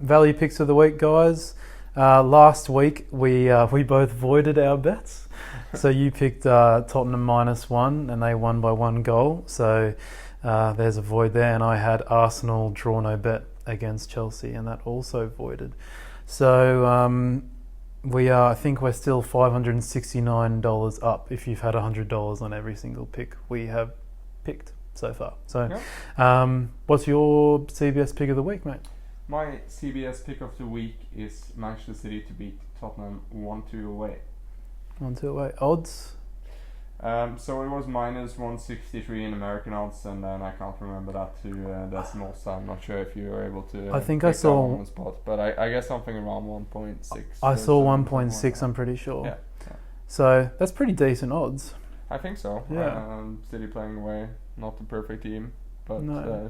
value picks of the week, guys. Last week we both voided our bets. So you picked Tottenham -1 and they won by 1 goal. So there's a void there. And I had Arsenal draw no bet against Chelsea, and that also voided. So I think we're still $569 up if you've had $100 on every single pick we have picked so far. So what's your CBS pick of the week, mate? My CBS pick of the week is Manchester City to beat Tottenham 1-2 away. 1-2 away. Odds? So it was -163 in American odds, and then I can't remember that to decimals, so I'm not sure if you were able to I think I saw on the spot, but I guess something around 1.6. I saw 1.6, I'm pretty sure. Yeah. So that's pretty decent odds. I think so. Yeah. City playing away, not the perfect team, but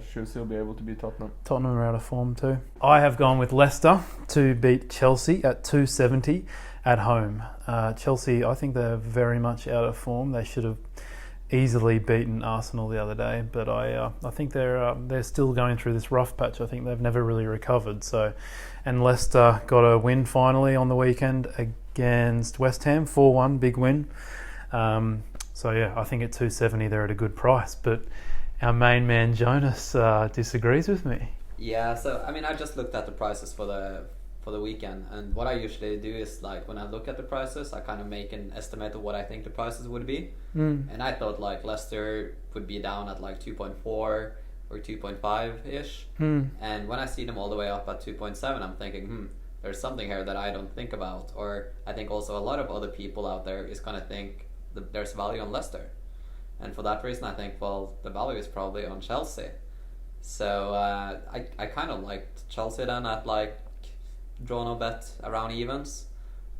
should still be able to beat Tottenham. Tottenham are out of form too. I have gone with Leicester to beat Chelsea at 270 at home. Chelsea, I think they're very much out of form. They should have easily beaten Arsenal the other day, but I think they're still going through this rough patch. I think they've never really recovered. So, and Leicester got a win finally on the weekend against West Ham, 4-1, big win. So yeah, I think at 270 they're at a good price, but our main man Jonas disagrees with me. Yeah, so I mean, I just looked at the prices for the weekend, and what I usually do is, like, when I look at the prices, I kind of make an estimate of what I think the prices would be. And I thought like Leicester would be down at like 2.4 or 2.5 ish, and when I see them all the way up at 2.7, I'm thinking, there's something here that I don't think about, or I think also a lot of other people out there is gonna think that there's value on Leicester, and for that reason I think, well, the value is probably on Chelsea. So I kind of liked Chelsea then at like draw no bet around evens,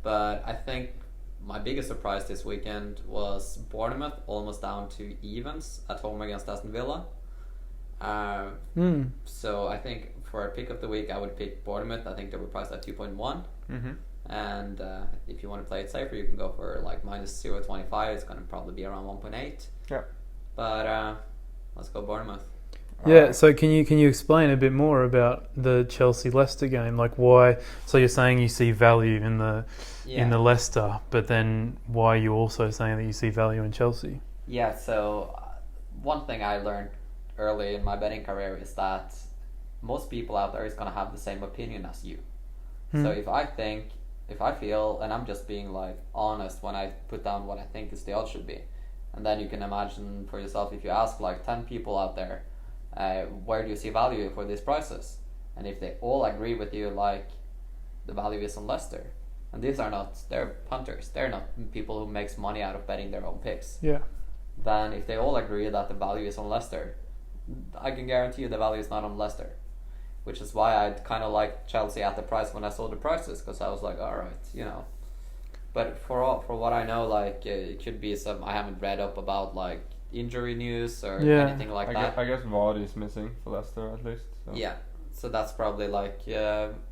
but I think my biggest surprise this weekend was Bournemouth almost down to evens at home against Aston Villa. So I think for a pick of the week I would pick Bournemouth. I think they were priced at 2.1. And if you want to play it safer, you can go for like -0.25. It's going to probably be around 1.8. Yeah. But let's go Bournemouth. Yeah, so can you explain a bit more about the Chelsea-Leicester game? Like why? So you're saying you see value in the Leicester, but then why are you also saying that you see value in Chelsea? Yeah, so one thing I learned early in my betting career is that most people out there is going to have the same opinion as you. So if I feel, and I'm just being like honest when I put down what I think is the odds should be, and then you can imagine for yourself, if you ask like 10 people out there, where do you see value for these prices? And if they all agree with you, like the value is on Leicester, and they're punters, they're not people who makes money out of betting their own picks. Yeah. Then if they all agree that the value is on Leicester, I can guarantee you the value is not on Leicester, which is why I kind of liked Chelsea at the price when I saw the prices, because I was like, all right, But for what I know, like it could be some, I haven't read up about like injury news or anything like that. I guess Vard is missing for Leicester at least. So. Yeah, so that's probably like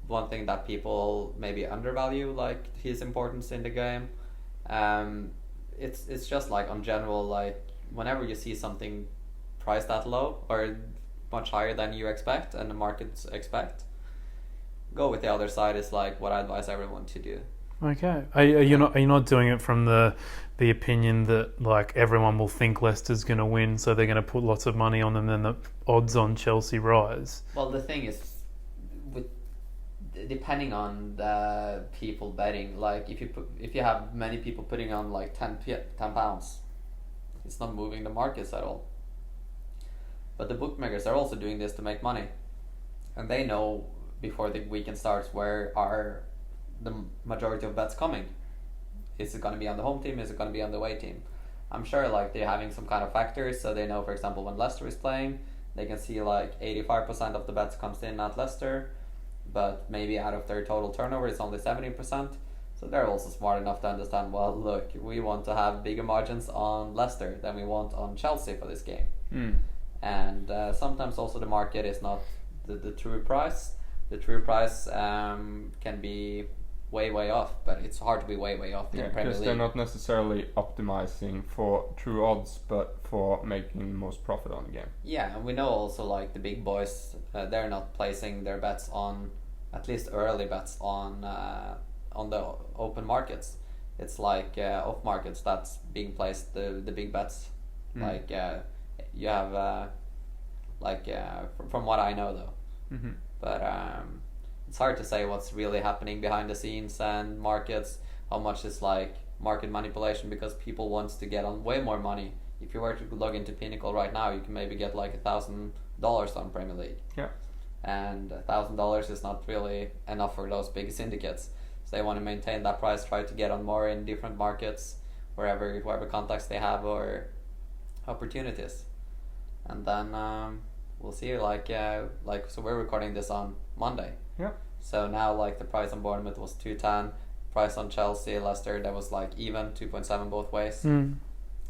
one thing that people maybe undervalue, like his importance in the game. It's just like on general, like whenever you see something priced that low or much higher than you expect and the markets expect, go with the other side is like what I advise everyone to do. Okay. Are you not doing it from the opinion that like everyone will think Leicester's going to win, so they're going to put lots of money on them, then the odds on Chelsea rise? Well, the thing is, depending on the people betting, like if you have many people putting on like 10 pounds, it's not moving the markets at all. But the bookmakers are also doing this to make money, and they know before the weekend starts where are the majority of bets coming. Is it going to be on the home team? Is it going to be on the away team? I'm sure like they're having some kind of factors, so they know, for example, when Leicester is playing, they can see like 85% of the bets comes in at Leicester, but maybe out of their total turnover it's only 70%. So they're also smart enough to understand, well, look, we want to have bigger margins on Leicester than we want on Chelsea for this game. And sometimes also the market is not the true price. The true price can be way off, but it's hard to be way off in the Premier League. Because they're not necessarily optimizing for true odds, but for making the most profit on the game. Yeah, and we know also like the big boys, they're not placing their bets on at least early bets on the open markets. It's like off markets that's being placed the big bets. Like you have from what I know though. But it's hard to say what's really happening behind the scenes and markets. How much is like market manipulation because people want to get on way more money. If you were to log into Pinnacle right now, you can maybe get like $1,000 on Premier League. Yeah. And $1,000 is not really enough for those big syndicates. So they want to maintain that price, try to get on more in different markets, whoever contacts they have or opportunities. And then we'll see. So we're recording this on Monday. Yeah. So now like the price on Bournemouth was 210. Price on Chelsea, Leicester, that was like even 2.7 both ways. And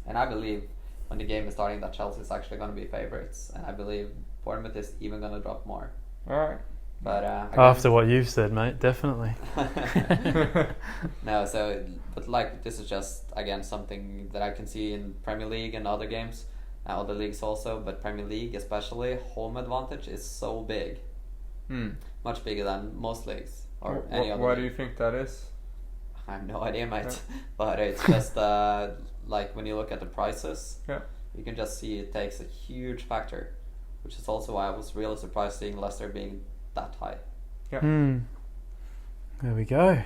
I believe when the game is starting that Chelsea is actually going to be favorites, and I believe Bournemouth is even going to drop more. All right. But after what you've said, mate, definitely. No, but like this is just again something that I can see in Premier League and other games, other leagues also, but Premier League especially, home advantage is so big, much bigger than most leagues or any other. Why league. do you think that is? I have no idea, mate. But it's just like when you look at the prices, you can just see it takes a huge factor, which is also why I was really surprised seeing Leicester being that high. Yeah. There we go.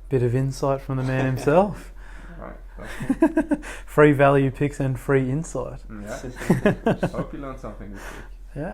Bit of insight from the man himself. Right. Free value picks and free insight. Yeah. Hope you learned something this week.